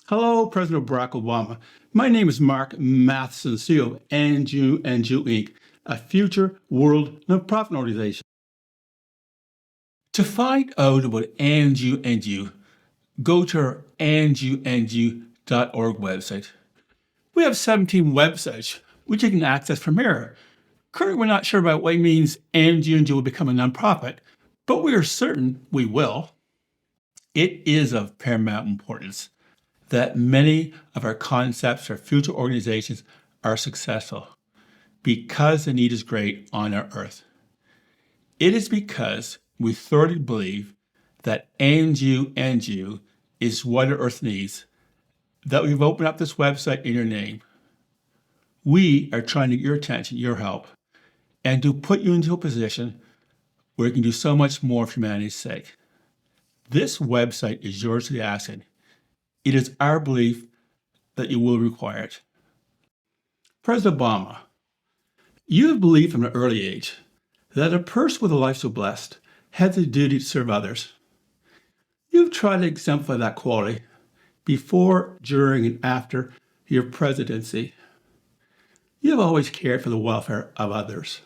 Hello, President Barack Obama. My name is Mark Matheson, CEO of ANDUANDU Inc., a future world nonprofit organization. To find out about ANDUANDU, go to our anduandu.org website. We have 17 websites which you can access from here. Currently, we're not sure about what it means ANDUANDU will become a nonprofit, but we are certain we will. It is of paramount importance that many of our concepts for future organizations are successful because the need is great on our earth. It is because we thoroughly believe that ANDUANDU is what our earth needs that we've opened up this website in your name. We are trying to get your attention, your help, and to put you into a position where you can do so much more for humanity's sake. This website is yours to the asking. It is our belief that you will require it. President Obama, you have believed from an early age that a person with a life so blessed has the duty to serve others. You've tried to exemplify that quality before, during, and after your presidency. You have always cared for the welfare of others.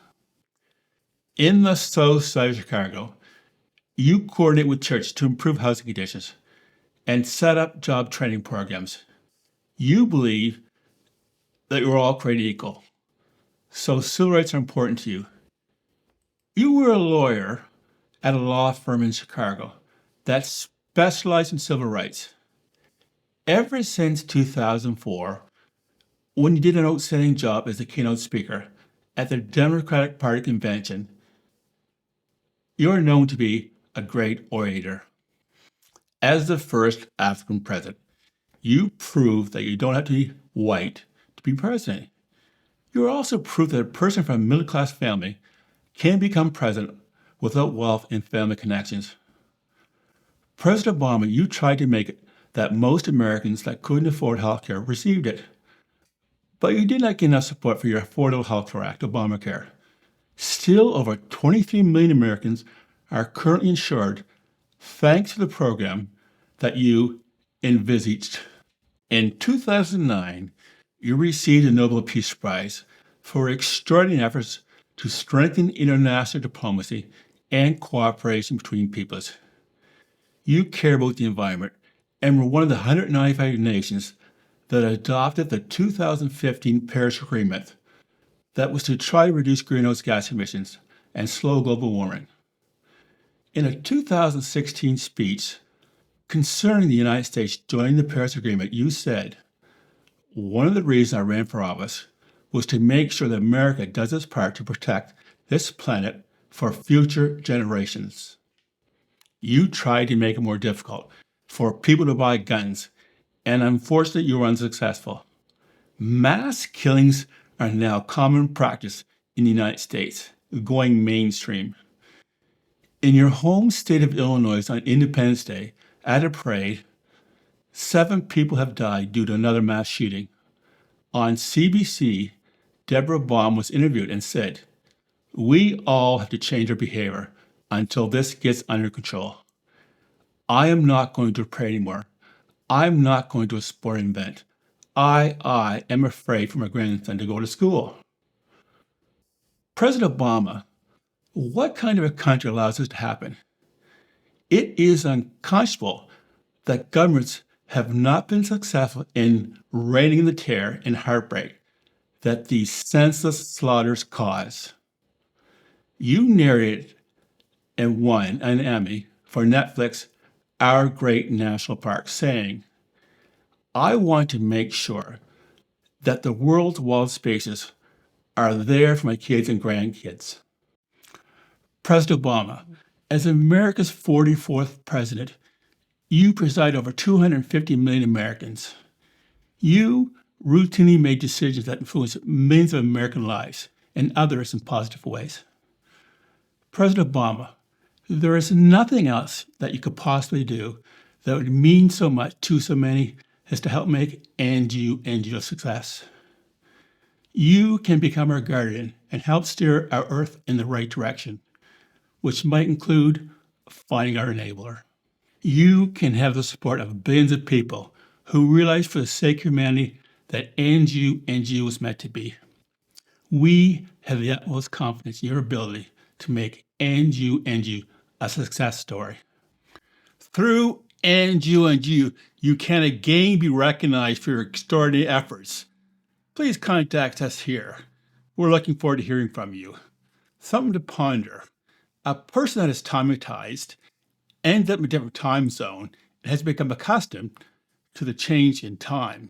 In the south side of Chicago, you coordinate with churches to improve housing conditions and set up job training programs. You believe that we're all created equal, so civil rights are important to you. You were a lawyer at a law firm in Chicago that specialized in civil rights. Ever since 2004, when you did an outstanding job as a keynote speaker at the Democratic Party convention, you are known to be a great orator. As the first African president, you proved that you don't have to be white to be president. You are also proof that a person from a middle-class family can become president without wealth and family connections. President Obama, you tried to make it that most Americans that couldn't afford health care received it. But you did not get enough support for your Affordable Health Care Act, Obamacare. Still, over 23 million Americans are currently insured thanks to the program that you envisaged. In 2009, you received the Nobel Peace Prize for extraordinary efforts to strengthen international diplomacy and cooperation between peoples. You care about the environment and were one of the 195 nations that adopted the 2015 Paris Agreement that was to try to reduce greenhouse gas emissions and slow global warming. In a 2016 speech concerning the United States joining the Paris Agreement, you said, "One of the reasons I ran for office was to make sure that America does its part to protect this planet for future generations." You tried to make it more difficult for people to buy guns, and unfortunately, you were unsuccessful. Mass killings are now common practice in the United States, going mainstream. In your home state of Illinois on Independence Day, at a parade, 7 people have died due to another mass shooting. On CBC, Deborah Baum was interviewed and said, "We all have to change our behavior until this gets under control. I am not going to pray anymore. I'm not going to a sporting event. I am afraid for my grandson to go to school." President Obama, what kind of a country allows this to happen? It is unconscionable that governments have not been successful in reining in the terror and heartbreak that these senseless slaughters cause. You narrated and won an Emmy for Netflix, Our Great National Park, saying, "I want to make sure that the world's wild spaces are there for my kids and grandkids." President Obama, as America's 44th president, you preside over 250 million Americans. You routinely made decisions that influence millions of American lives and others in positive ways. President Obama, there is nothing else that you could possibly do that would mean so much to so many as to help make ANDUANDU a success. You can become our guardian and help steer our Earth in the right direction, which might include finding our enabler. You can have the support of billions of people who realized for the sake of humanity that ANDU was meant to be. We have the utmost confidence in your ability to make ANDU a success story. Through ANDU, you can again be recognized for your extraordinary efforts. Please contact us here. We're looking forward to hearing from you. Something to ponder. A person that is traumatized ends up in a different time zone and has become accustomed to the change in time.